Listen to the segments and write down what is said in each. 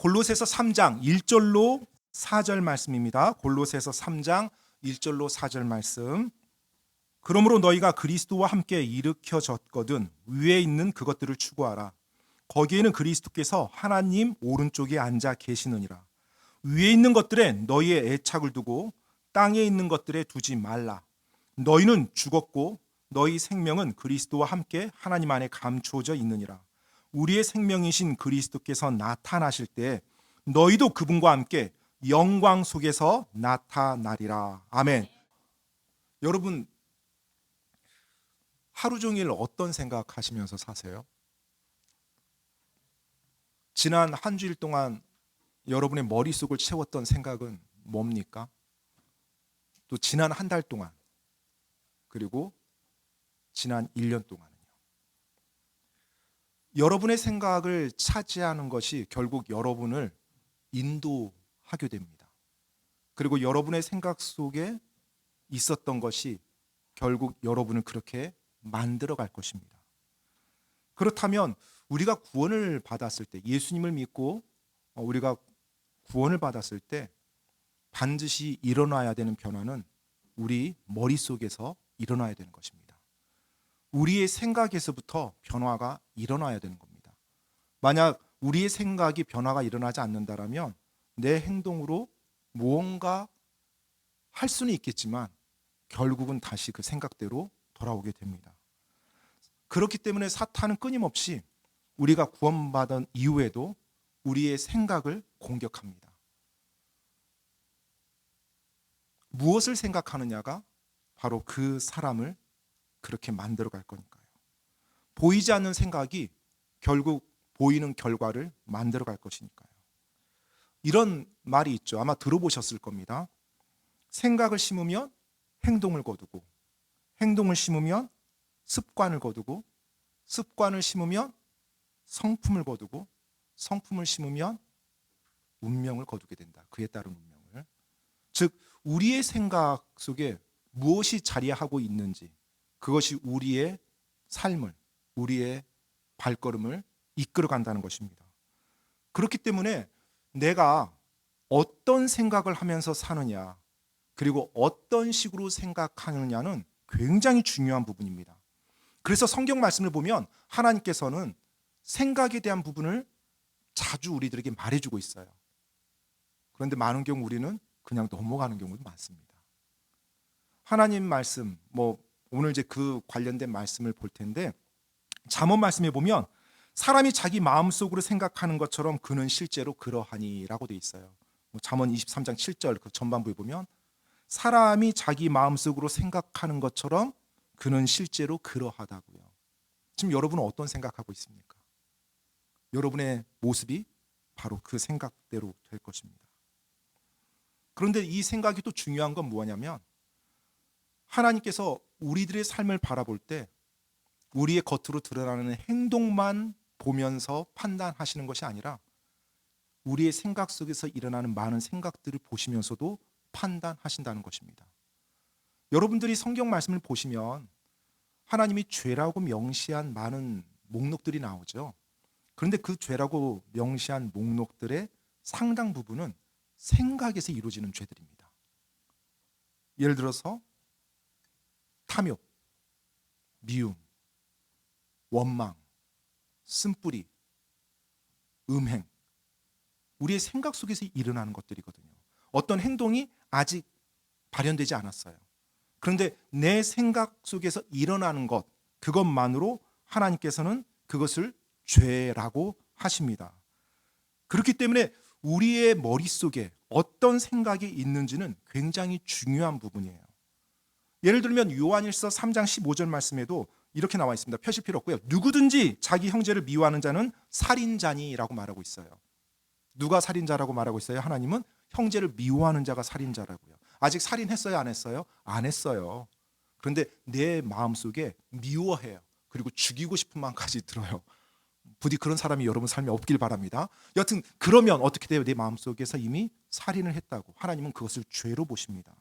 골로새서 3장 1절로 4절 말씀입니다. 골로새서 3장 1절로 4절 말씀. 그러므로 너희가 그리스도와 함께 일으켜졌거든 위에 있는 그것들을 추구하라. 거기에는 그리스도께서 하나님 오른쪽에 앉아 계시느니라. 위에 있는 것들에 너희의 애착을 두고 땅에 있는 것들에 두지 말라. 너희는 죽었고 너희 생명은 그리스도와 함께 하나님 안에 감추어져 있느니라. 우리의 생명이신 그리스도께서 나타나실 때 너희도 그분과 함께 영광 속에서 나타나리라. 아멘. 여러분, 하루 종일 어떤 생각하시면서 사세요? 지난 한 주일 동안 여러분의 머릿속을 채웠던 생각은 뭡니까? 또 지난 한 달 동안, 그리고 지난 1년 동안은요. 여러분의 생각을 차지하는 것이 결국 여러분을 인도하게 됩니다. 그리고 여러분의 생각 속에 있었던 것이 결국 여러분을 그렇게 만들어 갈 것입니다. 그렇다면 우리가 구원을 받았을 때, 예수님을 믿고 우리가 구원을 받았을 때 반드시 일어나야 되는 변화는 우리 머릿속에서 일어나야 되는 것입니다. 우리의 생각에서부터 변화가 일어나야 되는 겁니다. 만약 우리의 생각이 변화가 일어나지 않는다면 내 행동으로 무언가 할 수는 있겠지만 결국은 다시 그 생각대로 돌아오게 됩니다. 그렇기 때문에 사탄은 끊임없이 우리가 구원받은 이후에도 우리의 생각을 공격합니다. 무엇을 생각하느냐가 바로 그 사람을 그렇게 만들어 갈 거니까요. 보이지 않는 생각이 결국 보이는 결과를 만들어 갈 것이니까요. 이런 말이 있죠. 아마 들어보셨을 겁니다. 생각을 심으면 행동을 거두고, 행동을 심으면 습관을 거두고, 습관을 심으면 성품을 거두고, 성품을 심으면 운명을 거두게 된다. 그에 따른 운명을. 즉 우리의 생각 속에 무엇이 자리하고 있는지, 그것이 우리의 삶을, 우리의 발걸음을 이끌어 간다는 것입니다. 그렇기 때문에 내가 어떤 생각을 하면서 사느냐, 그리고 어떤 식으로 생각하느냐는 굉장히 중요한 부분입니다. 그래서 성경 말씀을 보면 하나님께서는 생각에 대한 부분을 자주 우리들에게 말해주고 있어요. 그런데 많은 경우 우리는 그냥 넘어가는 경우도 많습니다. 하나님 말씀, 오늘 이제 그 관련된 말씀을 볼 텐데, 잠언 말씀에 보면 사람이 자기 마음속으로 생각하는 것처럼 그는 실제로 그러하니라고 돼 있어요. 잠언 23장 7절 그 전반부에 보면 사람이 자기 마음속으로 생각하는 것처럼 그는 실제로 그러하다고요. 지금 여러분은 어떤 생각하고 있습니까? 여러분의 모습이 바로 그 생각대로 될 것입니다. 그런데 이 생각이 또 중요한 건 뭐냐면 하나님께서 우리들의 삶을 바라볼 때 우리의 겉으로 드러나는 행동만 보면서 판단하시는 것이 아니라 우리의 생각 속에서 일어나는 많은 생각들을 보시면서도 판단하신다는 것입니다. 여러분들이 성경 말씀을 보시면 하나님이 죄라고 명시한 많은 목록들이 나오죠. 그런데 그 죄라고 명시한 목록들의 상당 부분은 생각에서 이루어지는 죄들입니다. 예를 들어서 탐욕, 미움, 원망, 쓴뿌리, 음행, 우리의 생각 속에서 일어나는 것들이거든요. 어떤 행동이 아직 발현되지 않았어요. 그런데 내 생각 속에서 일어나는 것, 그것만으로 하나님께서는 그것을 죄라고 하십니다. 그렇기 때문에 우리의 머릿속에 어떤 생각이 있는지는 굉장히 중요한 부분이에요. 예를 들면 요한일서 3장 15절 말씀에도 이렇게 나와 있습니다. 펴실 필요 없고요. 누구든지 자기 형제를 미워하는 자는 살인자니라고 말하고 있어요. 누가 살인자라고 말하고 있어요? 하나님은 형제를 미워하는 자가 살인자라고요. 아직 살인했어요? 안 했어요? 안 했어요. 그런데 내 마음속에 미워해요. 그리고 죽이고 싶은 마음까지 들어요. 부디 그런 사람이 여러분 삶에 없길 바랍니다. 여튼 그러면 어떻게 돼요? 내 마음속에서 이미 살인을 했다고. 하나님은 그것을 죄로 보십니다.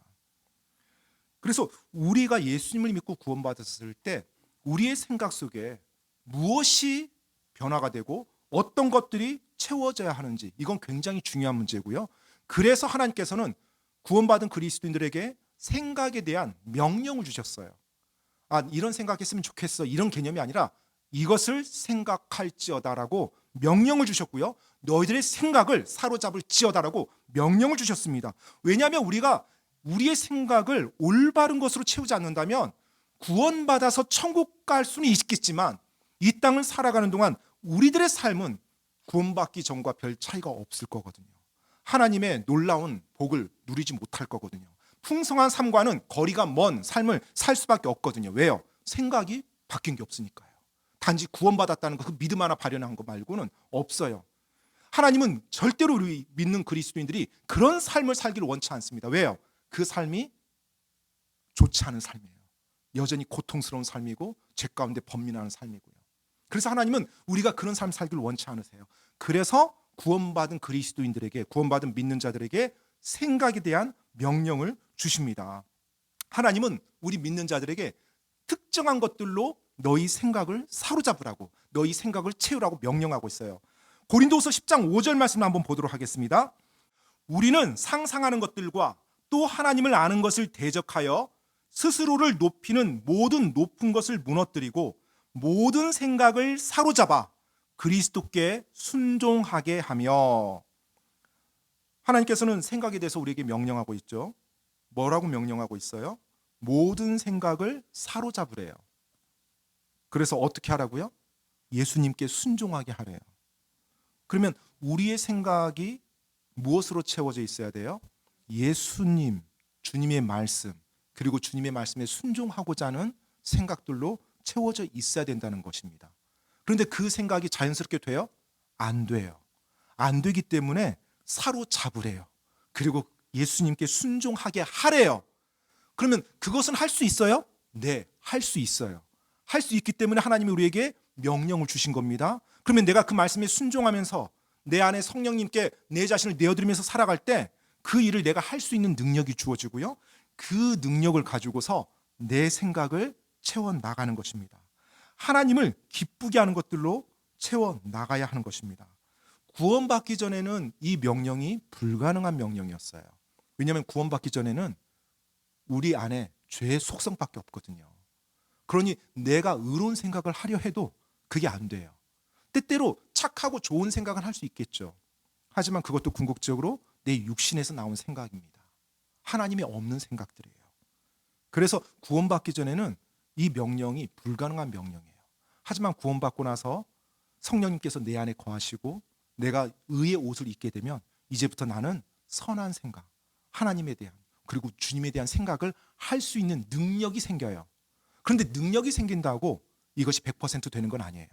그래서 우리가 예수님을 믿고 구원받았을 때 우리의 생각 속에 무엇이 변화가 되고 어떤 것들이 채워져야 하는지, 이건 굉장히 중요한 문제고요. 그래서 하나님께서는 구원받은 그리스도인들에게 생각에 대한 명령을 주셨어요. 이런 생각했으면 좋겠어, 이런 개념이 아니라 이것을 생각할지어다라고 명령을 주셨고요. 너희들의 생각을 사로잡을지어다라고 명령을 주셨습니다. 왜냐하면 우리가 우리의 생각을 올바른 것으로 채우지 않는다면 구원받아서 천국 갈 수는 있겠지만 이 땅을 살아가는 동안 우리들의 삶은 구원받기 전과 별 차이가 없을 거거든요. 하나님의 놀라운 복을 누리지 못할 거거든요. 풍성한 삶과는 거리가 먼 삶을 살 수밖에 없거든요. 왜요? 생각이 바뀐 게 없으니까요. 단지 구원받았다는 그 믿음 하나 발현한 거 말고는 없어요. 하나님은 절대로 우리 믿는 그리스도인들이 그런 삶을 살기를 원치 않습니다. 왜요? 그 삶이 좋지 않은 삶이에요. 여전히 고통스러운 삶이고 죄 가운데 번민하는 삶이고요. 그래서 하나님은 우리가 그런 삶을 살기를 원치 않으세요. 그래서 구원받은 그리스도인들에게, 구원받은 믿는 자들에게 생각에 대한 명령을 주십니다. 하나님은 우리 믿는 자들에게 특정한 것들로 너희 생각을 사로잡으라고, 너희 생각을 채우라고 명령하고 있어요. 고린도후서 10장 5절 말씀을 한번 보도록 하겠습니다. 우리는 상상하는 것들과 또 하나님을 아는 것을 대적하여 스스로를 높이는 모든 높은 것을 무너뜨리고 모든 생각을 사로잡아 그리스도께 순종하게 하며. 하나님께서는 생각에 대해서 우리에게 명령하고 있죠. 뭐라고 명령하고 있어요? 모든 생각을 사로잡으래요. 그래서 어떻게 하라고요? 예수님께 순종하게 하래요. 그러면 우리의 생각이 무엇으로 채워져 있어야 돼요? 예수님, 주님의 말씀, 그리고 주님의 말씀에 순종하고자 하는 생각들로 채워져 있어야 된다는 것입니다. 그런데 그 생각이 자연스럽게 돼요? 안 돼요. 안 되기 때문에 사로잡으래요. 그리고 예수님께 순종하게 하래요. 그러면 그것은 할 수 있어요? 네, 할 수 있어요. 할 수 있기 때문에 하나님이 우리에게 명령을 주신 겁니다. 그러면 내가 그 말씀에 순종하면서 내 안에 성령님께 내 자신을 내어드리면서 살아갈 때 그 일을 내가 할 수 있는 능력이 주어지고요. 그 능력을 가지고서 내 생각을 채워나가는 것입니다. 하나님을 기쁘게 하는 것들로 채워나가야 하는 것입니다. 구원받기 전에는 이 명령이 불가능한 명령이었어요. 왜냐하면 구원받기 전에는 우리 안에 죄의 속성밖에 없거든요. 그러니 내가 의로운 생각을 하려 해도 그게 안 돼요. 때때로 착하고 좋은 생각은 할 수 있겠죠. 하지만 그것도 궁극적으로 내 육신에서 나온 생각입니다. 하나님이 없는 생각들이에요. 그래서 구원받기 전에는 이 명령이 불가능한 명령이에요. 하지만 구원받고 나서 성령님께서 내 안에 거하시고 내가 의의 옷을 입게 되면 이제부터 나는 선한 생각, 하나님에 대한, 그리고 주님에 대한 생각을 할 수 있는 능력이 생겨요. 그런데 능력이 생긴다고 이것이 100% 되는 건 아니에요.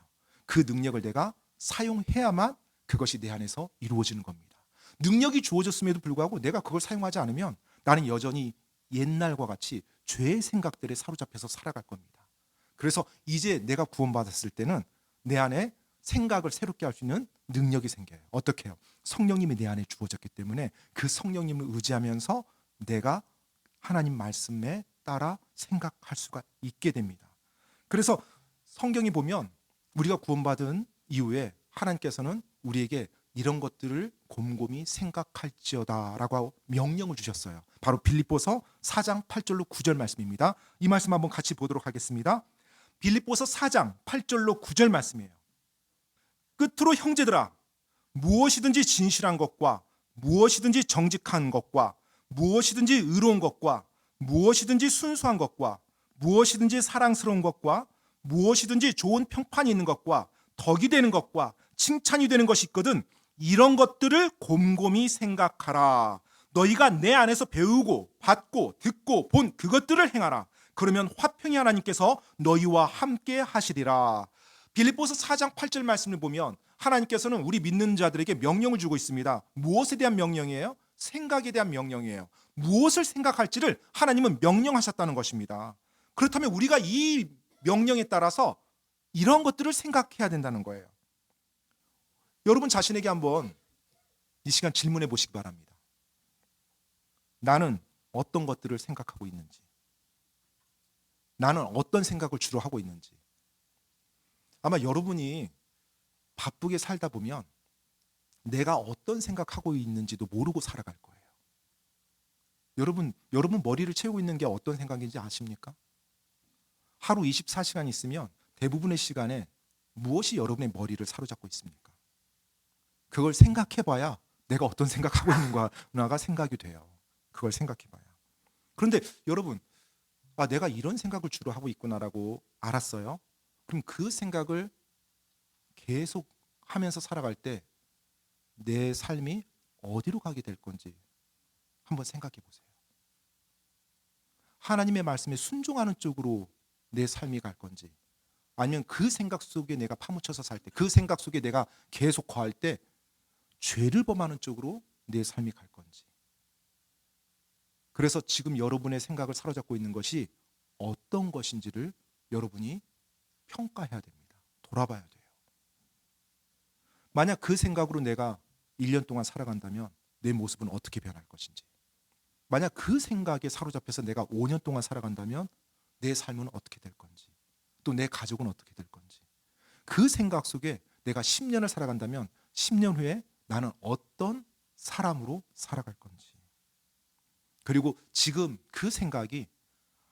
그 능력을 내가 사용해야만 그것이 내 안에서 이루어지는 겁니다. 능력이 주어졌음에도 불구하고 내가 그걸 사용하지 않으면 나는 여전히 옛날과 같이 죄의 생각들에 사로잡혀서 살아갈 겁니다. 그래서 이제 내가 구원받았을 때는 내 안에 생각을 새롭게 할 수 있는 능력이 생겨요. 어떻게 해요? 성령님이 내 안에 주어졌기 때문에 그 성령님을 의지하면서 내가 하나님 말씀에 따라 생각할 수가 있게 됩니다. 그래서 성경이 보면 우리가 구원받은 이후에 하나님께서는 우리에게 이런 것들을 곰곰이 생각할지어다라고 명령을 주셨어요. 바로 빌립보서 4장 8절로 9절 말씀입니다. 이 말씀 한번 같이 보도록 하겠습니다. 빌립보서 4장 8절로 9절 말씀이에요. 끝으로 형제들아, 무엇이든지 진실한 것과 무엇이든지 정직한 것과 무엇이든지 의로운 것과 무엇이든지 순수한 것과 무엇이든지 사랑스러운 것과 무엇이든지 좋은 평판이 있는 것과 덕이 되는 것과 칭찬이 되는 것이 있거든 이런 것들을 곰곰이 생각하라. 너희가 내 안에서 배우고 받고 듣고 본 그것들을 행하라. 그러면 화평의 하나님께서 너희와 함께 하시리라. 빌립보서 4장 8절 말씀을 보면 하나님께서는 우리 믿는 자들에게 명령을 주고 있습니다. 무엇에 대한 명령이에요? 생각에 대한 명령이에요. 무엇을 생각할지를 하나님은 명령하셨다는 것입니다. 그렇다면 우리가 이 명령에 따라서 이런 것들을 생각해야 된다는 거예요. 여러분 자신에게 한번 이 시간 질문해 보시기 바랍니다. 나는 어떤 것들을 생각하고 있는지, 나는 어떤 생각을 주로 하고 있는지. 아마 여러분이 바쁘게 살다 보면 내가 어떤 생각하고 있는지도 모르고 살아갈 거예요. 여러분 머리를 채우고 있는 게 어떤 생각인지 아십니까? 하루 24시간 있으면 대부분의 시간에 무엇이 여러분의 머리를 사로잡고 있습니까? 그걸 생각해 봐야 내가 어떤 생각하고 있는가가 생각이 돼요. 그걸 생각해 봐야. 그런데 여러분, 내가 이런 생각을 주로 하고 있구나라고 알았어요. 그럼 그 생각을 계속 하면서 살아갈 때 내 삶이 어디로 가게 될 건지 한번 생각해 보세요. 하나님의 말씀에 순종하는 쪽으로 내 삶이 갈 건지, 아니면 그 생각 속에 내가 파묻혀서 살 때, 그 생각 속에 내가 계속 거할 때 죄를 범하는 쪽으로 내 삶이 갈 건지. 그래서 지금 여러분의 생각을 사로잡고 있는 것이 어떤 것인지를 여러분이 평가해야 됩니다. 돌아봐야 돼요. 만약 그 생각으로 내가 1년 동안 살아간다면 내 모습은 어떻게 변할 것인지, 만약 그 생각에 사로잡혀서 내가 5년 동안 살아간다면 내 삶은 어떻게 될 건지, 또 내 가족은 어떻게 될 건지, 그 생각 속에 내가 10년을 살아간다면 10년 후에 나는 어떤 사람으로 살아갈 건지, 그리고 지금 그 생각이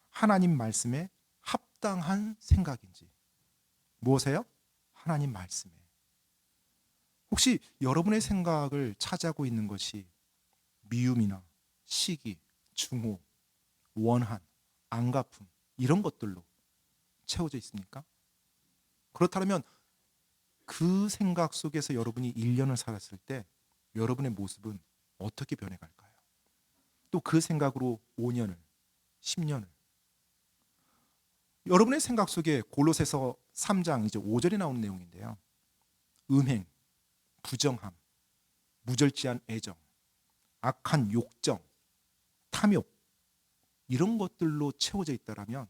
하나님 말씀에 합당한 생각인지. 무엇이에요? 하나님 말씀에. 혹시 여러분의 생각을 차지하고 있는 것이 미움이나 시기, 증오, 원한, 안갚음 이런 것들로 채워져 있습니까? 그렇다면 그 생각 속에서 여러분이 1년을 살았을 때 여러분의 모습은 어떻게 변해갈까요? 또 그 생각으로 5년을, 10년을. 여러분의 생각 속에 골로새서 3장 이제 5절에 나오는 내용인데요. 음행, 부정함, 무절제한 애정, 악한 욕정, 탐욕 이런 것들로 채워져 있다라면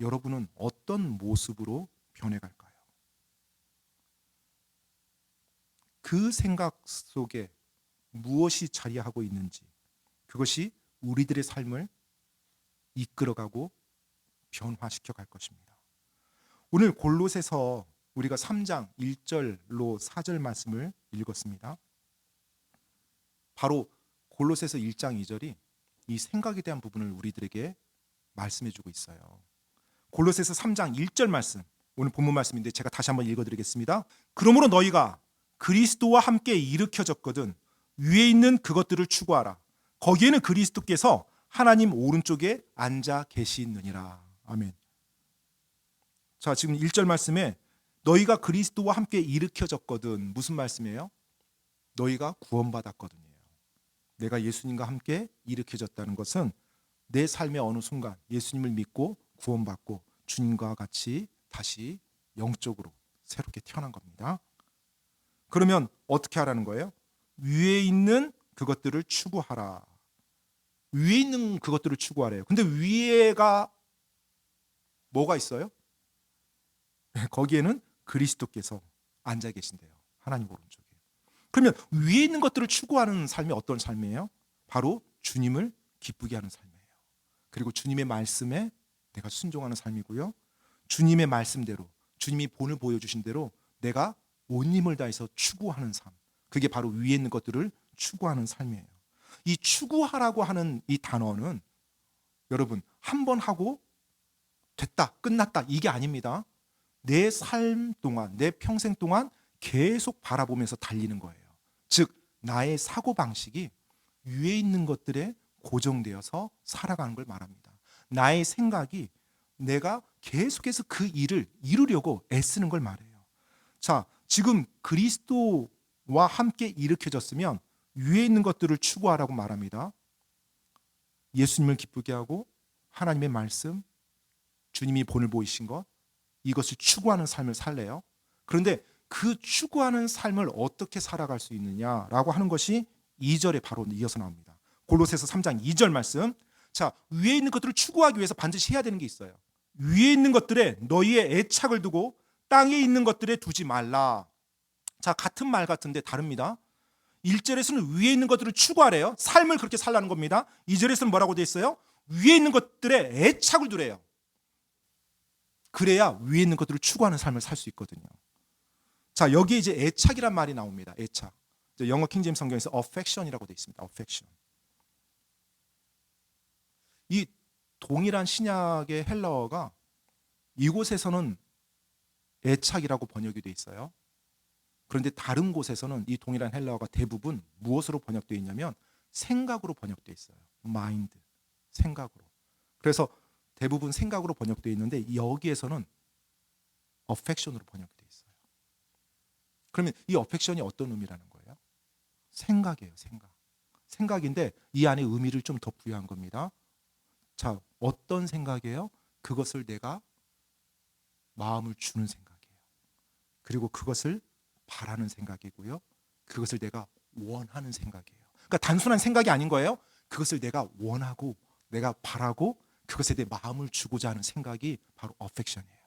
여러분은 어떤 모습으로 변해갈까요? 그 생각 속에 무엇이 자리하고 있는지, 그것이 우리들의 삶을 이끌어가고 변화시켜 갈 것입니다. 오늘 골로새서 우리가 3장 1절로 4절 말씀을 읽었습니다. 바로 골로새서 1장 2절이 이 생각에 대한 부분을 우리들에게 말씀해 주고 있어요. 골로새서 3장 1절 말씀, 오늘 본문 말씀인데 제가 다시 한번 읽어드리겠습니다. 그러므로 너희가 그리스도와 함께 일으켜졌거든 위에 있는 그것들을 추구하라. 거기에는 그리스도께서 하나님 오른쪽에 앉아 계시느니라. 아멘. 자, 지금 1절 말씀에 너희가 그리스도와 함께 일으켜졌거든, 무슨 말씀이에요? 너희가 구원받았거든요. 내가 예수님과 함께 일으켜졌다는 것은 내 삶의 어느 순간 예수님을 믿고 구원받고 주님과 같이 다시 영적으로 새롭게 태어난 겁니다. 그러면 어떻게 하라는 거예요? 위에 있는 그것들을 추구하라. 위에 있는 그것들을 추구하래요. 근데 위에가 뭐가 있어요? 거기에는 그리스도께서 앉아 계신대요. 하나님 오른쪽에. 그러면 위에 있는 것들을 추구하는 삶이 어떤 삶이에요? 바로 주님을 기쁘게 하는 삶이에요. 그리고 주님의 말씀에 내가 순종하는 삶이고요. 주님의 말씀대로, 주님이 본을 보여주신 대로 내가 온 힘을 다해서 추구하는 삶. 그게 바로 위에 있는 것들을 추구하는 삶이에요. 이 추구하라고 하는 이 단어는 여러분 한 번 하고 됐다, 끝났다 이게 아닙니다. 내 삶 동안, 내 평생 동안 계속 바라보면서 달리는 거예요. 즉 나의 사고방식이 위에 있는 것들에 고정되어서 살아가는 걸 말합니다. 나의 생각이 내가 계속해서 그 일을 이루려고 애쓰는 걸 말해요. 자, 지금 그리스도와 함께 일으켜졌으면 위에 있는 것들을 추구하라고 말합니다. 예수님을 기쁘게 하고 하나님의 말씀, 주님이 본을 보이신 것, 이것을 추구하는 삶을 살래요. 그런데 그 추구하는 삶을 어떻게 살아갈 수 있느냐라고 하는 것이 2절에 바로 이어서 나옵니다. 골로새서 3장 2절 말씀. 자, 위에 있는 것들을 추구하기 위해서 반드시 해야 되는 게 있어요. 위에 있는 것들에 너희의 애착을 두고 땅에 있는 것들에 두지 말라. 자, 같은 말 같은데 다릅니다. 1절에서는 위에 있는 것들을 추구하래요. 삶을 그렇게 살라는 겁니다. 2절에서는 뭐라고 돼 있어요? 위에 있는 것들에 애착을 두래요. 그래야 위에 있는 것들을 추구하는 삶을 살 수 있거든요. 자, 여기에 이제 애착이란 말이 나옵니다. 애착. 영어 킹제임스 성경에서 affection이라고 되어 있습니다. affection. 이 동일한 신약의 헬라어가 이곳에서는 애착이라고 번역이 되어 있어요. 그런데 다른 곳에서는 이 동일한 헬라어가 대부분 무엇으로 번역되어 있냐면 생각으로 번역되어 있어요. 마인드, 생각으로. 그래서 대부분 생각으로 번역되어 있는데 여기에서는 affection으로 번역되어 있어요. 그러면 이 affection이 어떤 의미라는 거예요? 생각이에요, 생각. 생각인데 이 안에 의미를 좀 더 부여한 겁니다. 자, 어떤 생각이에요? 그것을 내가 마음을 주는 생각이에요. 그리고 그것을 바라는 생각이고요. 그것을 내가 원하는 생각이에요. 그러니까 단순한 생각이 아닌 거예요. 그것을 내가 원하고 내가 바라고 그것에 내 마음을 주고자 하는 생각이 바로 affection이에요.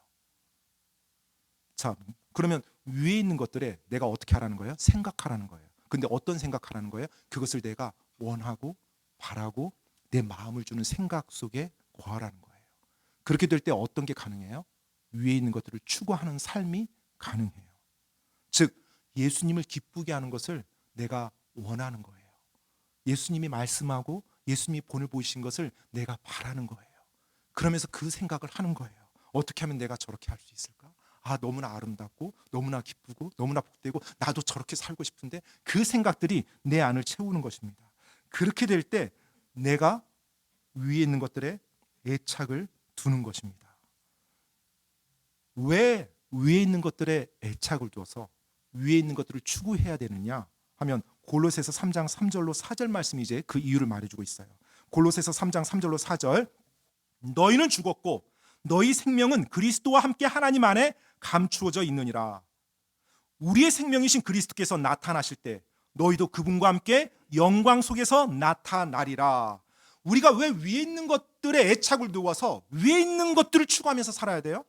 자, 그러면 위에 있는 것들에 내가 어떻게 하라는 거예요? 생각하라는 거예요. 근데 어떤 생각하라는 거예요? 그것을 내가 원하고 바라고 내 마음을 주는 생각 속에 거하라는 거예요. 그렇게 될 때 어떤 게 가능해요? 위에 있는 것들을 추구하는 삶이 가능해요. 즉 예수님을 기쁘게 하는 것을 내가 원하는 거예요. 예수님이 말씀하고 예수님이 본을 보이신 것을 내가 바라는 거예요. 그러면서 그 생각을 하는 거예요. 어떻게 하면 내가 저렇게 할 수 있을까? 아, 너무나 아름답고 너무나 기쁘고 너무나 복되고 나도 저렇게 살고 싶은데 그 생각들이 내 안을 채우는 것입니다. 그렇게 될 때 내가 위에 있는 것들에 애착을 두는 것입니다. 왜 위에 있는 것들에 애착을 두어서 위에 있는 것들을 추구해야 되느냐 하면 골로새서 3장 3절로 4절 말씀이 이제 그 이유를 말해주고 있어요. 골로새서 3장 3절로 4절 너희는 죽었고 너희 생명은 그리스도와 함께 하나님 안에 감추어져 있느니라. 우리의 생명이신 그리스도께서 나타나실 때 너희도 그분과 함께 영광 속에서 나타나리라. 우리가 왜 위에 있는 것들에 애착을 두어서 위에 있는 것들을 추구하면서 살아야 돼요?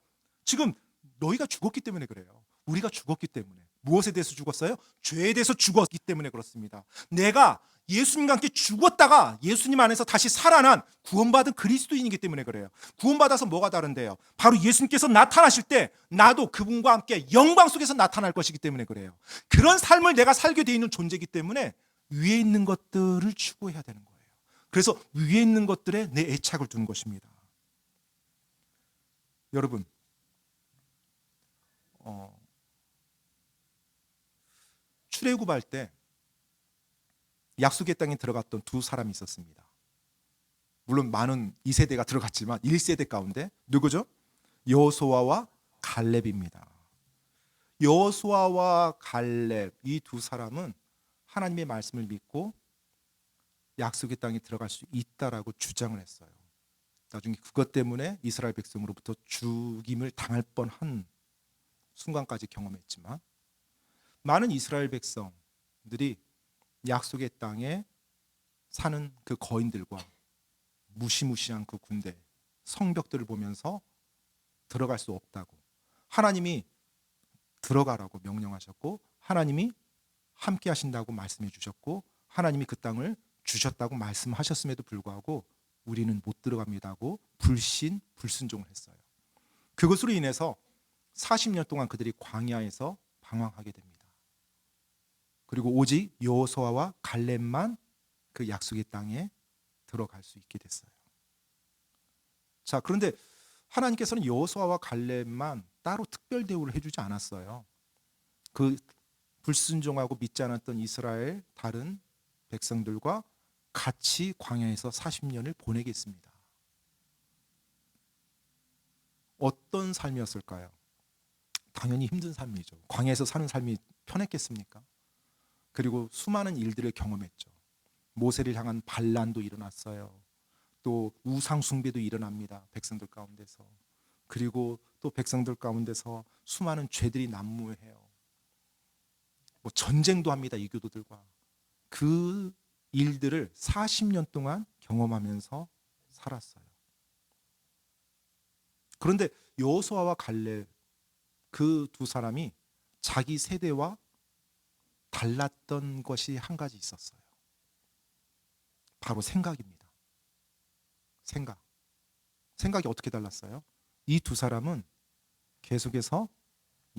지금 너희가 죽었기 때문에 그래요. 우리가 죽었기 때문에. 무엇에 대해서 죽었어요? 죄에 대해서 죽었기 때문에 그렇습니다. 내가 예수님과 함께 죽었다가 예수님 안에서 다시 살아난 구원받은 그리스도인이기 때문에 그래요. 구원받아서 뭐가 다른데요? 바로 예수님께서 나타나실 때 나도 그분과 함께 영광 속에서 나타날 것이기 때문에 그래요. 그런 삶을 내가 살게 돼 있는 존재이기 때문에 위에 있는 것들을 추구해야 되는 거예요. 그래서 위에 있는 것들에 내 애착을 두는 것입니다. 여러분, 출애굽할 때 약속의 땅에 들어갔던 두 사람이 있었습니다. 물론 많은 2세대가 들어갔지만 1세대 가운데 누구죠? 여호수아와 갈렙입니다. 여호수아와 갈렙 이 두 사람은 하나님의 말씀을 믿고 약속의 땅에 들어갈 수 있다라고 주장을 했어요. 나중에 그것 때문에 이스라엘 백성으로부터 죽임을 당할 뻔한 순간까지 경험했지만 많은 이스라엘 백성들이 약속의 땅에 사는 그 거인들과 무시무시한 그 군대 성벽들을 보면서 들어갈 수 없다고 하나님이 들어가라고 명령하셨고 하나님이 함께 하신다고 말씀해 주셨고 하나님이 그 땅을 주셨다고 말씀하셨음에도 불구하고 우리는 못 들어갑니다고 불순종을 했어요. 그것으로 인해서 40년 동안 그들이 광야에서 방황하게 됩니다. 그리고 오직 여호수아와 갈렙만 그 약속의 땅에 들어갈 수 있게 됐어요. 자, 그런데 하나님께서는 여호수아와 갈렙만 따로 특별 대우를 해주지 않았어요. 그 불순종하고 믿지 않았던 이스라엘 다른 백성들과 같이 광야에서 40년을 보내겠습니다. 어떤 삶이었을까요? 당연히 힘든 삶이죠. 광야에서 사는 삶이 편했겠습니까? 그리고 수많은 일들을 경험했죠. 모세를 향한 반란도 일어났어요. 또 우상 숭배도 일어납니다. 백성들 가운데서. 그리고 또 백성들 가운데서 수많은 죄들이 난무해요. 뭐 전쟁도 합니다. 이교도들과. 그 일들을 40년 동안 경험하면서 살았어요. 그런데 여호수아와 갈렙 그 두 사람이 자기 세대와 달랐던 것이 한 가지 있었어요. 바로 생각입니다. 생각이 어떻게 달랐어요? 이 두 사람은 계속해서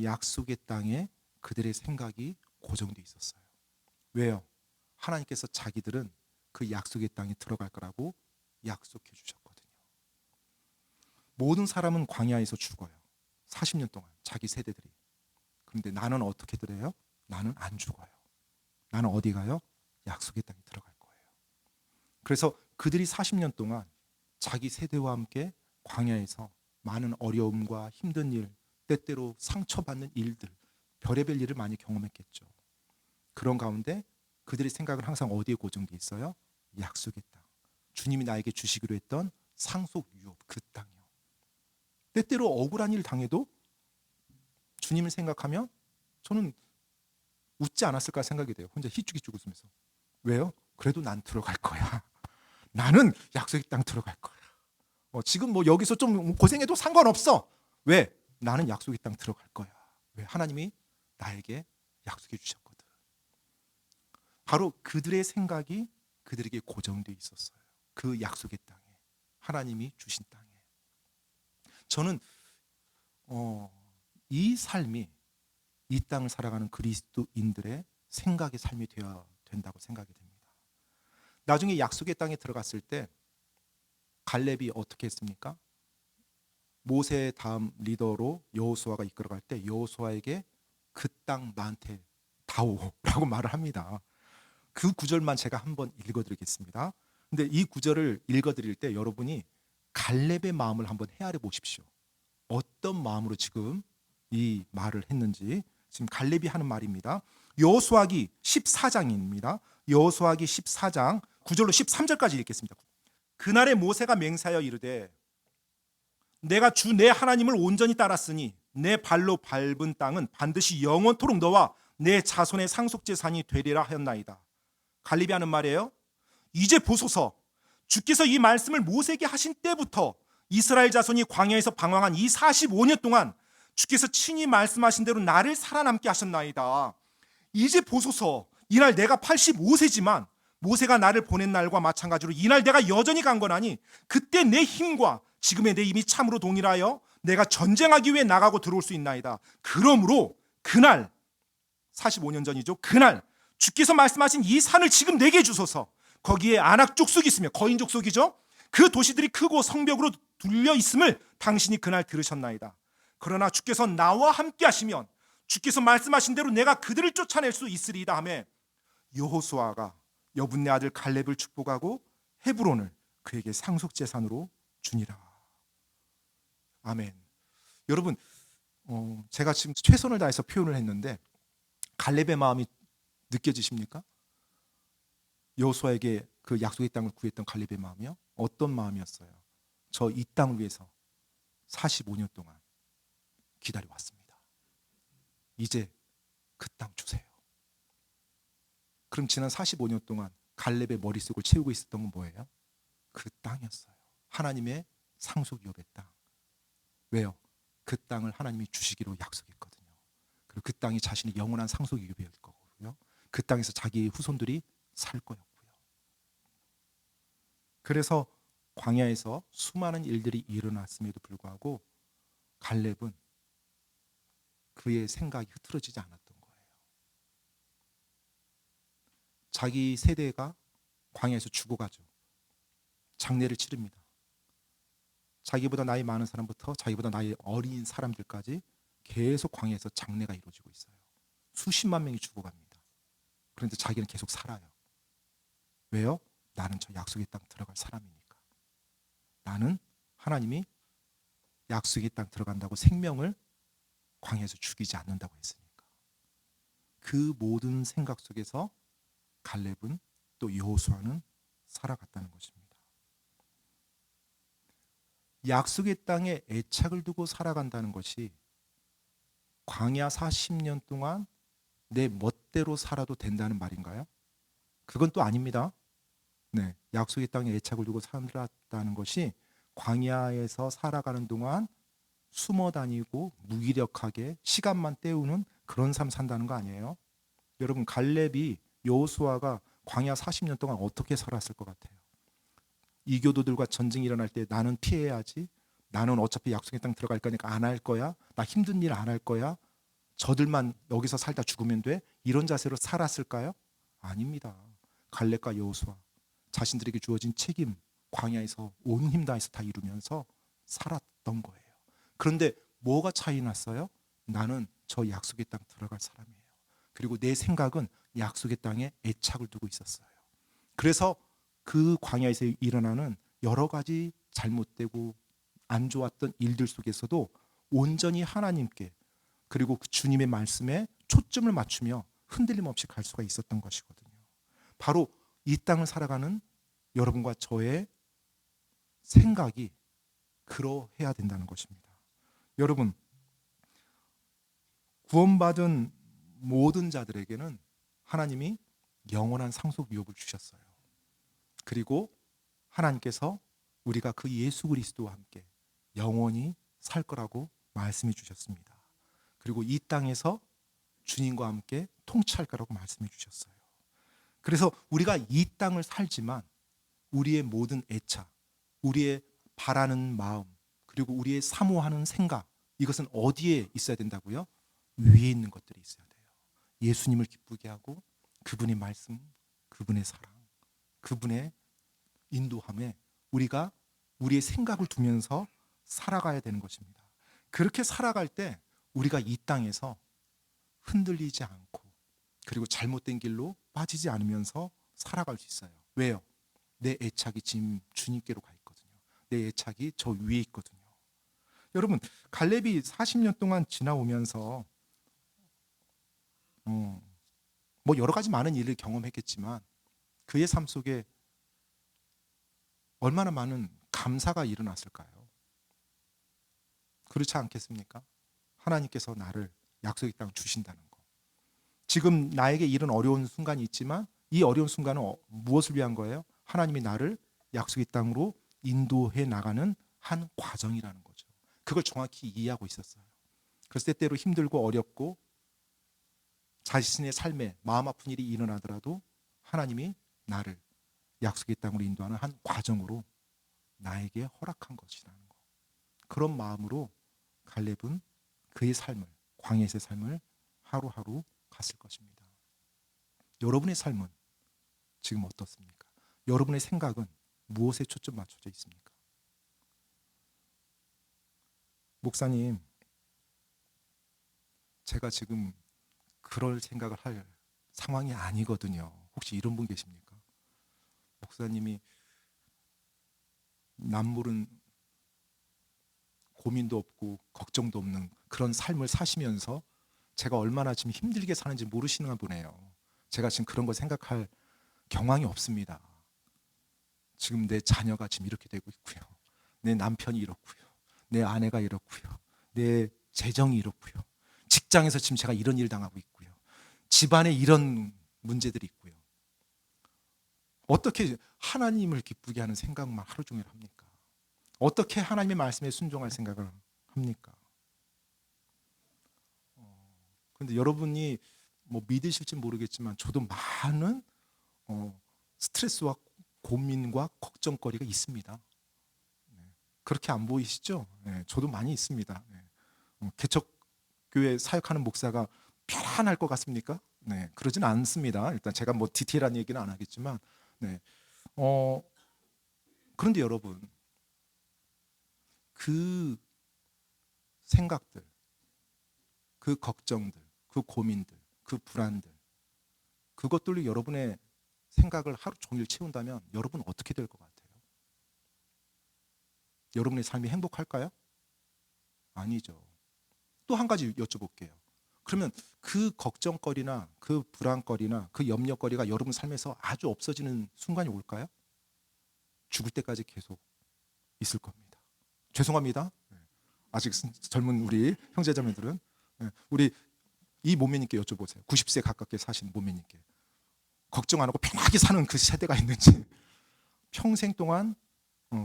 약속의 땅에 그들의 생각이 고정돼 있었어요. 왜요? 하나님께서 자기들은 그 약속의 땅에 들어갈 거라고 약속해 주셨거든요. 모든 사람은 광야에서 죽어요. 40년 동안 자기 세대들이. 그런데 나는 어떻게 들어요? 나는 안 죽어요. 나는 어디 가요? 약속의 땅에 들어갈 거예요. 그래서 그들이 40년 동안 자기 세대와 함께 광야에서 많은 어려움과 힘든 일, 때때로 상처받는 일들, 별의별 일을 많이 경험했겠죠. 그런 가운데 그들의 생각은 항상 어디에 고정돼 있어요? 약속의 땅. 주님이 나에게 주시기로 했던 상속 유업 그 땅이요. 때때로 억울한 일 당해도 주님을 생각하면 저는 웃지 않았을까 생각이 돼요. 혼자 희죽희죽 웃으면서. 왜요? 그래도 난 들어갈 거야. 나는 약속의 땅 들어갈 거야. 지금 뭐 여기서 좀 고생해도 상관없어. 왜? 나는 약속의 땅 들어갈 거야. 왜? 하나님이 나에게 약속해 주셨거든. 바로 그들의 생각이 그들에게 고정되어 있었어요. 그 약속의 땅에, 하나님이 주신 땅에. 저는 이 삶이 이 땅을 살아가는 그리스도인들의 생각의 삶이 되어야 된다고 생각이 됩니다. 나중에 약속의 땅에 들어갔을 때 갈렙이 어떻게 했습니까? 모세의 다음 리더로 여호수아가 이끌어갈 때 여호수아에게 그 땅 나한테 다오라고 말을 합니다. 그 구절만 제가 한번 읽어드리겠습니다. 근데 이 구절을 읽어드릴 때 여러분이 갈렙의 마음을 한번 헤아려 보십시오. 어떤 마음으로 지금 이 말을 했는지. 지금 갈렙이 하는 말입니다. 여호수아기 14장입니다. 여호수아기 14장 9절로 13절까지 읽겠습니다. 그날에 모세가 맹세하여 이르되 내가 주 내 하나님을 온전히 따랐으니 내 발로 밟은 땅은 반드시 영원토록 너와 내 자손의 상속재산이 되리라 하였나이다. 갈렙이 하는 말이에요. 이제 보소서, 주께서 이 말씀을 모세에게 하신 때부터 이스라엘 자손이 광야에서 방황한 이 45년 동안 주께서 친히 말씀하신 대로 나를 살아남게 하셨나이다. 이제 보소서, 이날 내가 85세지만 모세가 나를 보낸 날과 마찬가지로 이날 내가 여전히 강건하니 그때 내 힘과 지금의 내 힘이 참으로 동일하여 내가 전쟁하기 위해 나가고 들어올 수 있나이다. 그러므로 그날 45년 전이죠. 그날 주께서 말씀하신 이 산을 지금 내게 주소서. 거기에 아낙 족속이 있으며 거인 족속이죠. 그 도시들이 크고 성벽으로 둘려 있음을 당신이 그날 들으셨나이다. 그러나 주께서 나와 함께 하시면 주께서 말씀하신 대로 내가 그들을 쫓아낼 수 있으리이다 하며 여호수아가 여분네 아들 갈렙을 축복하고 헤브론을 그에게 상속재산으로 주니라. 아멘. 여러분, 제가 지금 최선을 다해서 표현을 했는데 갈렙의 마음이 느껴지십니까? 여호수아에게 그 약속의 땅을 구했던 갈렙의 마음이요? 어떤 마음이었어요? 저 이 땅을 위해서 45년 동안 기다려왔습니다. 이제 그 땅 주세요. 그럼 지난 45년 동안 갈렙의 머릿속을 채우고 있었던 건 뭐예요? 그 땅이었어요. 하나님의 상속유업의 땅. 왜요? 그 땅을 하나님이 주시기로 약속했거든요. 그리고 그 땅이 자신의 영원한 상속유업일 거고요. 그 땅에서 자기의 후손들이 살 거였고요. 그래서 광야에서 수많은 일들이 일어났음에도 불구하고 갈렙은 그의 생각이 흐트러지지 않았던 거예요. 자기 세대가 광야에서 죽어가죠. 장례를 치릅니다. 자기보다 나이 많은 사람부터 자기보다 나이 어린 사람들까지 계속 광야에서 장례가 이루어지고 있어요. 수십만 명이 죽어갑니다. 그런데 자기는 계속 살아요. 왜요? 나는 저 약속의 땅 들어갈 사람이니까. 나는 하나님이 약속의 땅 들어간다고 생명을 광야에서 죽이지 않는다고 했으니까. 그 모든 생각 속에서 갈렙은 또 여호수아는 살아갔다는 것입니다. 약속의 땅에 애착을 두고 살아간다는 것이 광야 40년 동안 내 멋대로 살아도 된다는 말인가요? 그건 또 아닙니다. 네, 약속의 땅에 애착을 두고 살았다는 것이 광야에서 살아가는 동안 숨어 다니고 무기력하게 시간만 때우는 그런 삶 산다는 거 아니에요? 여러분, 갈렙이 여호수아가 광야 40년 동안 어떻게 살았을 것 같아요? 이교도들과 전쟁이 일어날 때 나는 피해야지. 나는 어차피 약속의 땅 들어갈 거니까 안 할 거야. 나 힘든 일 안 할 거야. 저들만 여기서 살다 죽으면 돼. 이런 자세로 살았을까요? 아닙니다. 갈렙과 여호수아 자신들에게 주어진 책임, 광야에서 온 힘 다해서 다 이루면서 살았던 거예요. 그런데 뭐가 차이 났어요? 나는 저 약속의 땅 들어갈 사람이에요. 그리고 내 생각은 약속의 땅에 애착을 두고 있었어요. 그래서 그 광야에서 일어나는 여러 가지 잘못되고 안 좋았던 일들 속에서도 온전히 하나님께 그리고 그 주님의 말씀에 초점을 맞추며 흔들림 없이 갈 수가 있었던 것이거든요. 바로 이 땅을 살아가는 여러분과 저의 생각이 그러해야 된다는 것입니다. 여러분, 구원받은 모든 자들에게는 하나님이 영원한 상속 유업을 주셨어요. 그리고 하나님께서 우리가 그 예수 그리스도와 함께 영원히 살 거라고 말씀해 주셨습니다. 그리고 이 땅에서 주님과 함께 통치할 거라고 말씀해 주셨어요. 그래서 우리가 이 땅을 살지만 우리의 모든 애착, 우리의 바라는 마음, 그리고 우리의 사모하는 생각, 이것은 어디에 있어야 된다고요? 위에 있는 것들이 있어야 돼요. 예수님을 기쁘게 하고 그분의 말씀, 그분의 사랑, 그분의 인도함에 우리가 우리의 생각을 두면서 살아가야 되는 것입니다. 그렇게 살아갈 때 우리가 이 땅에서 흔들리지 않고 그리고 잘못된 길로 빠지지 않으면서 살아갈 수 있어요. 왜요? 내 애착이 지금 주님께로 가 있거든요. 내 애착이 저 위에 있거든요. 여러분, 갈렙이 40년 동안 지나오면서 뭐 여러 가지 많은 일을 경험했겠지만 그의 삶 속에 얼마나 많은 감사가 일어났을까요? 그렇지 않겠습니까? 하나님께서 나를 약속의 땅 주신다는 거. 지금 나에게 이런 어려운 순간이 있지만 이 어려운 순간은 무엇을 위한 거예요? 하나님이 나를 약속의 땅으로 인도해 나가는 한 과정이라는 거죠. 그걸 정확히 이해하고 있었어요. 그래서 때때로 힘들고 어렵고 자신의 삶에 마음 아픈 일이 일어나더라도 하나님이 나를 약속의 땅으로 인도하는 한 과정으로 나에게 허락한 것이라는 거. 그런 마음으로 갈렙은 그의 삶을, 광야에서의 삶을 하루하루 갔을 것입니다. 여러분의 삶은 지금 어떻습니까? 여러분의 생각은 무엇에 초점 맞춰져 있습니까? 목사님, 제가 지금 그럴 생각을 할 상황이 아니거든요. 혹시 이런 분 계십니까? 목사님이 남모른 고민도 없고 걱정도 없는 그런 삶을 사시면서 제가 얼마나 지금 힘들게 사는지 모르시는 분이에요. 제가 지금 그런 거 생각할 경황이 없습니다. 지금 내 자녀가 지금 이렇게 되고 있고요. 내 남편이 이렇고요. 내 아내가 이렇고요. 내 재정이 이렇고요. 직장에서 지금 제가 이런 일 당하고 있고요. 집안에 이런 문제들이 있고요. 어떻게 하나님을 기쁘게 하는 생각만 하루 종일 합니까? 어떻게 하나님의 말씀에 순종할 생각을 합니까? 그런데 여러분이 뭐 믿으실지 모르겠지만 저도 많은 스트레스와 고민과 걱정거리가 있습니다. 그렇게 안 보이시죠? 네, 저도 많이 있습니다. 네. 개척교회 사역하는 목사가 편안할 것 같습니까? 네, 그러진 않습니다. 일단 제가 뭐 디테일한 얘기는 안 하겠지만, 네. 그런데 여러분, 그 생각들, 그 걱정들, 그 고민들, 그 불안들, 그것들로 여러분의 생각을 하루 종일 채운다면 여러분 어떻게 될 것 같아요? 여러분의 삶이 행복할까요? 아니죠. 또 한 가지 여쭤볼게요. 그러면 그 걱정거리나 그 불안거리나 그 염려거리가 여러분 삶에서 아주 없어지는 순간이 올까요? 죽을 때까지 계속 있을 겁니다. 죄송합니다. 아직 젊은 우리 형제자매들은 우리 이 모매님께 여쭤보세요. 90세 가깝게 사신 모매님께 걱정 안 하고 편하게 사는 그 세대가 있는지 평생 동안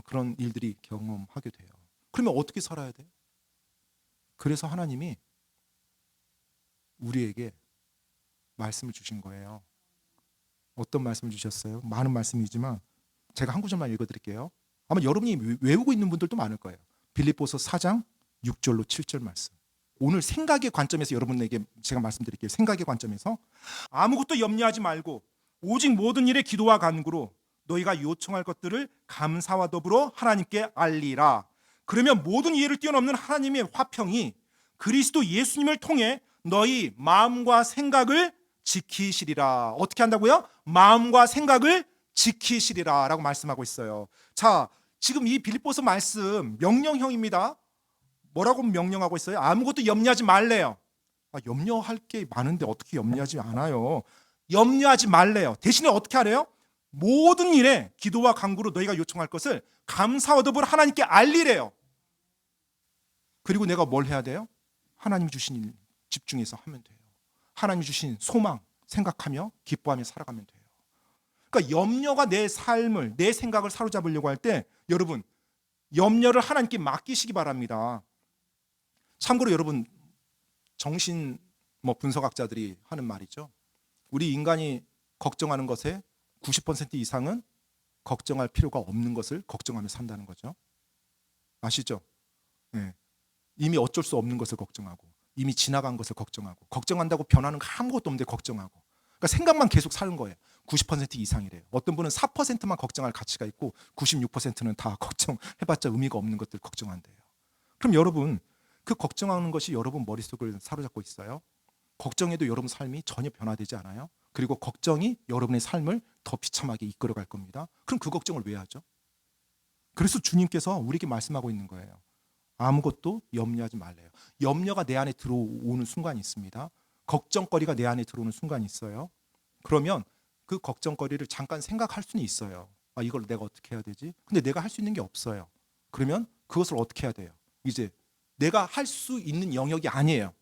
그런 일들이 경험하게 돼요. 그러면 어떻게 살아야 돼요? 그래서 하나님이 우리에게 말씀을 주신 거예요. 어떤 말씀을 주셨어요? 많은 말씀이지만 제가 한 구절만 읽어드릴게요. 아마 여러분이 외우고 있는 분들도 많을 거예요. 빌립보서 4장 6절로 7절 말씀. 오늘 생각의 관점에서 여러분에게 제가 말씀드릴게요. 생각의 관점에서 아무것도 염려하지 말고 오직 모든 일에 기도와 간구로 너희가 요청할 것들을 감사와 더불어 하나님께 알리라. 그러면 모든 이해를 뛰어넘는 하나님의 화평이 그리스도 예수님을 통해 너희 마음과 생각을 지키시리라. 어떻게 한다고요? 마음과 생각을 지키시리라 라고 말씀하고 있어요. 자, 지금 이 빌립보서 말씀 명령형입니다. 뭐라고 명령하고 있어요? 아무것도 염려하지 말래요. 염려할 게 많은데 어떻게 염려하지 않아요? 염려하지 말래요. 대신에 어떻게 하래요? 모든 일에 기도와 간구로 너희가 요청할 것을 감사와 더불어 하나님께 알리래요. 그리고 내가 뭘 해야 돼요? 하나님 주신 일 집중해서 하면 돼요. 하나님 주신 소망 생각하며 기뻐하며 살아가면 돼요. 그러니까 염려가 내 삶을, 내 생각을 사로잡으려고 할 때 여러분 염려를 하나님께 맡기시기 바랍니다. 참고로 여러분 정신 분석학자들이 하는 말이죠. 우리 인간이 걱정하는 것의 90% 이상은 걱정할 필요가 없는 것을 걱정하며 산다는 거죠. 아시죠? 네. 이미 어쩔 수 없는 것을 걱정하고 이미 지나간 것을 걱정하고 걱정한다고 변하는 거 아무것도 없는데 걱정하고 그러니까 생각만 계속 사는 거예요. 90% 이상이래요. 어떤 분은 4%만 걱정할 가치가 있고 96%는 다 걱정해봤자 의미가 없는 것들 걱정한대요. 그럼 여러분 그 걱정하는 것이 여러분 머릿속을 사로잡고 있어요. 걱정해도 여러분 삶이 전혀 변화되지 않아요. 그리고 걱정이 여러분의 삶을 더 비참하게 이끌어갈 겁니다. 그럼 그 걱정을 왜 하죠? 그래서 주님께서 우리에게 말씀하고 있는 거예요. 아무것도 염려하지 말래요. 염려가 내 안에 들어오는 순간이 있습니다. 걱정거리가 내 안에 들어오는 순간이 있어요. 그러면 그 걱정거리를 잠깐 생각할 수는 있어요. 이걸 내가 어떻게 해야 되지? 근데 내가 할 수 있는 게 없어요. 그러면 그것을 어떻게 해야 돼요? 이제 내가 할 수 있는 영역이 아니에요.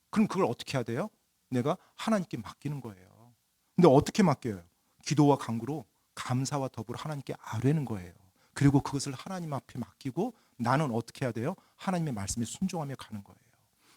그럼 그걸 어떻게 해야 돼요? 내가 하나님께 맡기는 거예요. 근데 어떻게 맡겨요? 기도와 간구로 감사와 더불어 하나님께 아뢰는 거예요. 그리고 그것을 하나님 앞에 맡기고 나는 어떻게 해야 돼요? 하나님의 말씀에 순종하며 가는 거예요.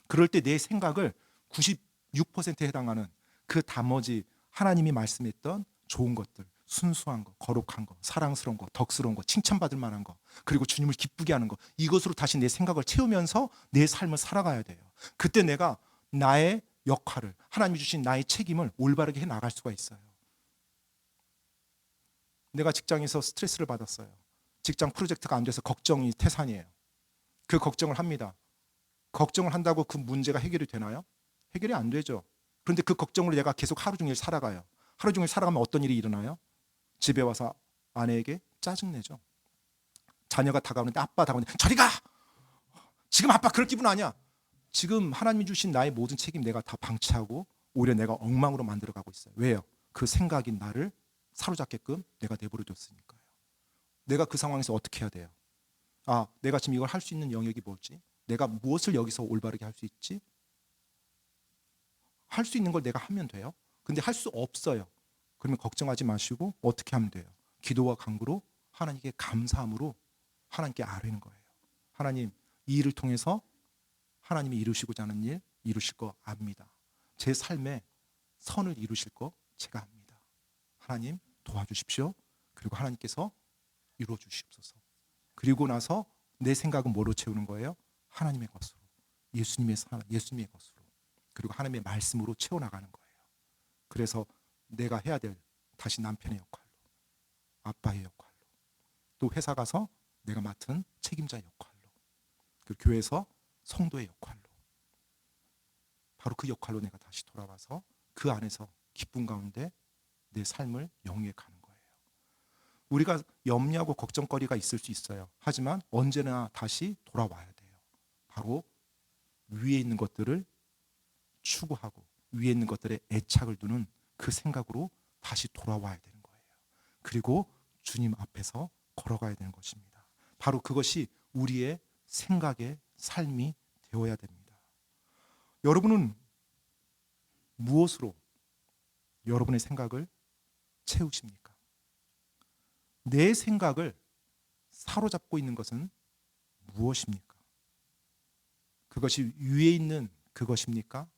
그럴 때 내 생각을 96%에 해당하는 그 나머지 하나님이 말씀했던 좋은 것들, 순수한 거, 거룩한 거, 사랑스러운 거, 덕스러운 거, 칭찬받을 만한 거, 그리고 주님을 기쁘게 하는 거, 이것으로 다시 내 생각을 채우면서 내 삶을 살아가야 돼요. 그때 내가 나의 역할을, 하나님이 주신 나의 책임을 올바르게 해 나갈 수가 있어요. 내가 직장에서 스트레스를 받았어요. 직장 프로젝트가 안 돼서 걱정이 태산이에요. 그 걱정을 합니다. 걱정을 한다고 그 문제가 해결이 되나요? 해결이 안 되죠. 그런데 그 걱정으로 내가 계속 하루 종일 살아가요. 하루 종일 살아가면 어떤 일이 일어나요? 집에 와서 아내에게 짜증내죠. 자녀가 다가오는데 아빠 다가오는데 저리 가! 지금 아빠 그럴 기분 아니야. 지금 하나님이 주신 나의 모든 책임 내가 다 방치하고 오히려 내가 엉망으로 만들어가고 있어요. 왜요? 그 생각이 나를 사로잡게끔 내가 내버려뒀으니까요. 내가 그 상황에서 어떻게 해야 돼요? 내가 지금 이걸 할 수 있는 영역이 뭐지? 내가 무엇을 여기서 올바르게 할 수 있지? 할 수 있는 걸 내가 하면 돼요. 근데 할 수 없어요. 그러면 걱정하지 마시고 어떻게 하면 돼요? 기도와 간구로 하나님께 감사함으로 하나님께 아뢰는 거예요. 하나님, 이 일을 통해서 하나님이 이루시고자 하는 일 이루실 거 압니다. 제 삶에 선을 이루실 거 제가 압니다. 하나님 도와주십시오. 그리고 하나님께서 이루어 주시옵소서. 그리고 나서 내 생각은 뭐로 채우는 거예요? 하나님의 것으로, 예수님의 것으로, 그리고 하나님의 말씀으로 채워나가는 거예요. 그래서 내가 해야 될 다시 남편의 역할로, 아빠의 역할로, 또 회사 가서 내가 맡은 책임자의 역할로, 그 교회에서 성도의 역할로, 바로 그 역할로 내가 다시 돌아와서 그 안에서 기쁨 가운데 내 삶을 영위해 가는 거예요. 우리가 염려하고 걱정거리가 있을 수 있어요. 하지만 언제나 다시 돌아와야 돼요. 바로 위에 있는 것들을 추구하고 위에 있는 것들에 애착을 두는 그 생각으로 다시 돌아와야 되는 거예요. 그리고 주님 앞에서 걸어가야 되는 것입니다. 바로 그것이 우리의 생각의 삶이 되어야 됩니다. 여러분은 무엇으로 여러분의 생각을 채우십니까? 내 생각을 사로잡고 있는 것은 무엇입니까? 그것이 위에 있는 그것입니까?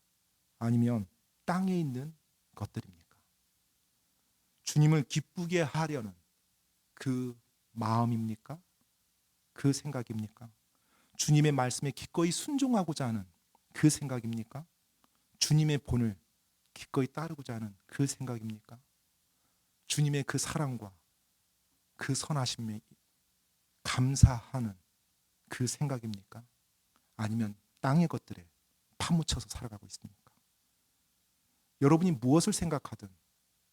아니면 땅에 있는 것들입니까? 주님을 기쁘게 하려는 그 마음입니까? 그 생각입니까? 주님의 말씀에 기꺼이 순종하고자 하는 그 생각입니까? 주님의 본을 기꺼이 따르고자 하는 그 생각입니까? 주님의 그 사랑과 그 선하심에 감사하는 그 생각입니까? 아니면 땅의 것들에 파묻혀서 살아가고 있습니까? 여러분이 무엇을 생각하든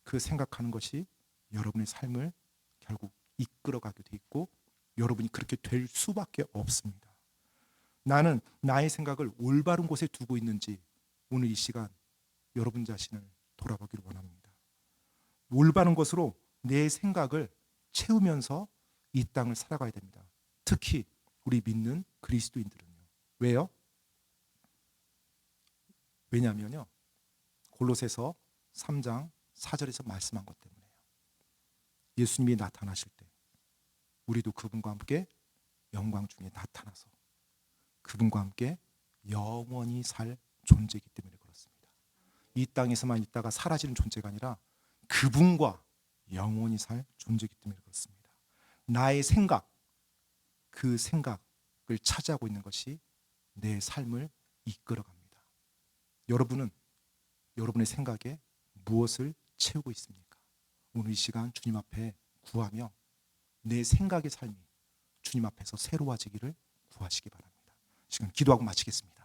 그 생각하는 것이 여러분의 삶을 결국 이끌어가게 돼 있고 여러분이 그렇게 될 수밖에 없습니다. 나는 나의 생각을 올바른 곳에 두고 있는지 오늘 이 시간 여러분 자신을 돌아보기를 원합니다. 올바른 것으로 내 생각을 채우면서 이 땅을 살아가야 됩니다. 특히 우리 믿는 그리스도인들은요. 왜요? 왜냐하면요. 골로새서 3장 4절에서 말씀한 것 때문에요. 예수님이 나타나실 때 우리도 그분과 함께 영광 중에 나타나서 그분과 함께 영원히 살 존재이기 때문에 그렇습니다. 이 땅에서만 있다가 사라지는 존재가 아니라 그분과 영원히 살 존재이기 때문에 그렇습니다. 나의 생각, 그 생각을 차지하고 있는 것이 내 삶을 이끌어갑니다. 여러분은 여러분의 생각에 무엇을 채우고 있습니까? 오늘 이 시간 주님 앞에 구하며 내 생각의 삶이 주님 앞에서 새로워지기를 구하시기 바랍니다. 지금 기도하고 마치겠습니다.